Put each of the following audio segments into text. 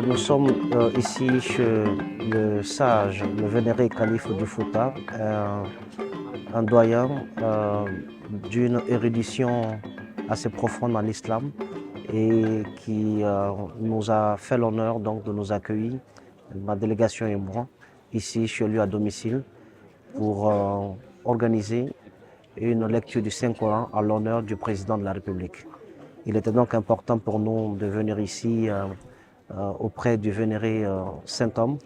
Nous sommes ici chez le sage, le vénéré calife du Fouta, un doyen d'une érudition assez profonde en islam et qui nous a fait l'honneur donc de nous accueillir, ma délégation et moi, ici chez lui à domicile pour organiser une lecture du Saint-Coran à l'honneur du président de la République. Il était donc important pour nous de venir ici auprès du vénéré Saint-Homme,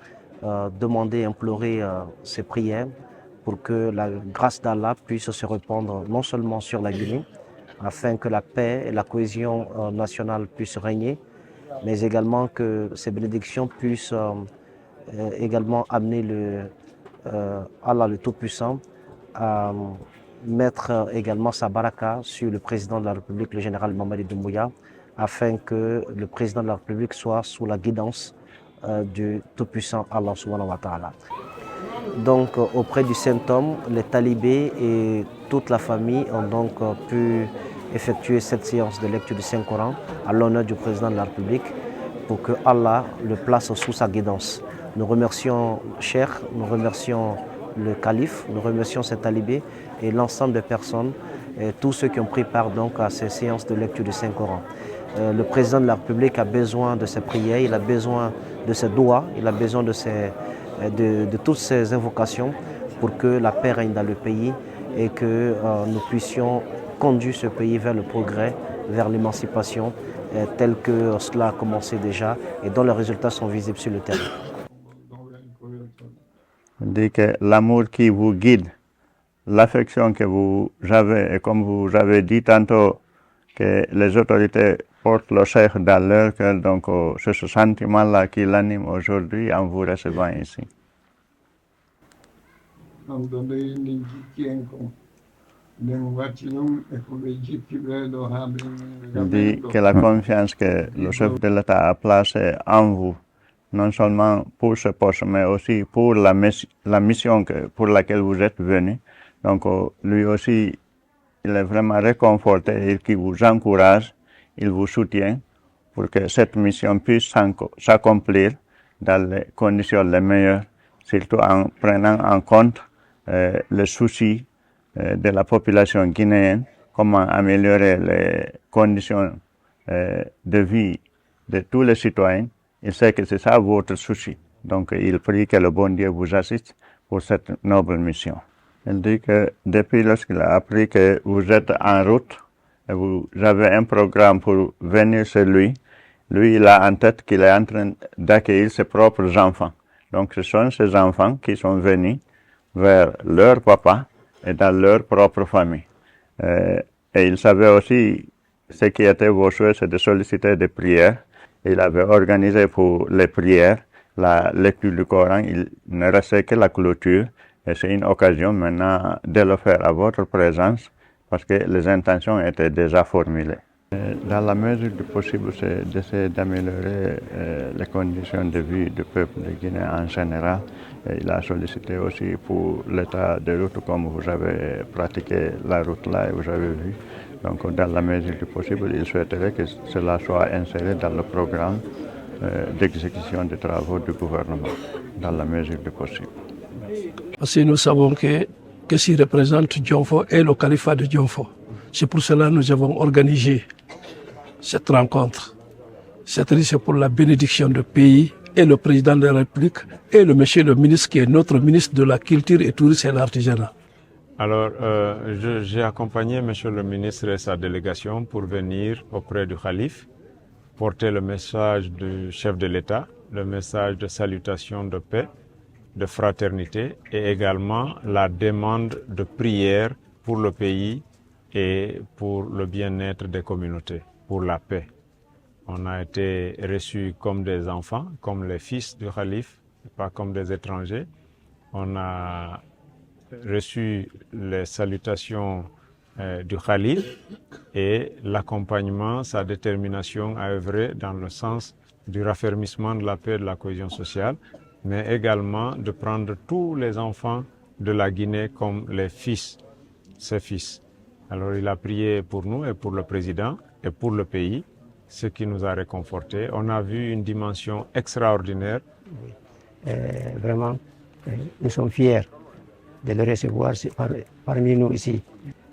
demander, implorer ses prières pour que la grâce d'Allah puisse se répandre non seulement sur la Guinée, afin que la paix et la cohésion nationale puissent régner, mais également que ces bénédictions puissent également amener Allah le Tout-Puissant à mettre également sa baraka sur le président de la République, le général Mamadi Doumbouya, afin que le président de la République soit sous la guidance du Tout-Puissant Allah subhanahu wa ta'ala. Donc auprès du Saint-Homme, les talibés et toute la famille ont donc pu effectuer cette séance de lecture du Saint-Coran à l'honneur du président de la République pour que Allah le place sous sa guidance. Nous remercions Cheikh, nous remercions le calife, nous remercions ces talibés et l'ensemble des personnes, et tous ceux qui ont pris part donc à ces séances de lecture du Saint-Coran. Le président de la République a besoin de ces prières, il a besoin de ses doigts, il a besoin de toutes ces invocations pour que la paix règne dans le pays et que nous puissions conduire ce pays vers le progrès, vers l'émancipation, tel que cela a commencé déjà et dont les résultats sont visibles sur le terrain. Dit que l'amour qui vous guide, l'affection que vous avez, et comme vous avez dit tantôt, que les autorités portent le cheikh dans leur cœur, donc c'est ce sentiment-là qui l'anime aujourd'hui en vous recevant ici. Il dit que la confiance que le chef de l'État a placée en vous, non seulement pour ce poste, mais aussi pour la mission pour laquelle vous êtes venu. Donc, lui aussi, il est vraiment réconforté et qui vous encourage, il vous soutient pour que cette mission puisse s'accomplir dans les conditions les meilleures, surtout en prenant en compte les soucis de la population guinéenne, comment améliorer les conditions de vie de tous les citoyens. Il sait que c'est ça votre souci. Donc, il prie que le bon Dieu vous assiste pour cette noble mission. Il dit que depuis lorsqu'il a appris que vous êtes en route, et vous avez un programme pour venir chez lui, il a en tête qu'il est en train d'accueillir ses propres enfants. Donc, ce sont ces enfants qui sont venus vers leur papa et dans leur propre famille. Et il savait aussi ce qui était vos souhaits, c'est de solliciter des prières. Il avait organisé pour les prières la lecture du Coran. Il ne restait que la clôture. Et c'est une occasion maintenant de le faire à votre présence parce que les intentions étaient déjà formulées. Dans la mesure du possible, c'est d'essayer d'améliorer les conditions de vie du peuple de Guinée en général. Et il a sollicité aussi pour l'état de route, comme vous avez pratiqué la route là et vous avez vu. Donc, dans la mesure du possible, il souhaiterait que cela soit inséré dans le programme d'exécution des travaux du gouvernement, dans la mesure du possible. Parce que nous savons que ce qui représente Dionfo est le califat de Dionfo. C'est pour cela que nous avons organisé cette rencontre. C'est pour la bénédiction du pays et le président de la République et monsieur le ministre qui est notre ministre de la Culture et Tourisme et de l'Artisanat. Alors, j'ai accompagné monsieur le ministre et sa délégation pour venir auprès du calife, porter le message du chef de l'État, le message de salutation de paix, de fraternité et également la demande de prière pour le pays et pour le bien-être des communautés, pour la paix. On a été reçus comme des enfants, comme les fils du calife, pas comme des étrangers. On a reçu les salutations du calife et l'accompagnement, sa détermination à œuvrer dans le sens du raffermissement de la paix et de la cohésion sociale, mais également de prendre tous les enfants de la Guinée comme les fils, ses fils. Alors il a prié pour nous et pour le président et pour le pays. ce qui nous a réconfortés. On a vu une dimension extraordinaire. Vraiment, nous sommes fiers de le recevoir parmi nous ici.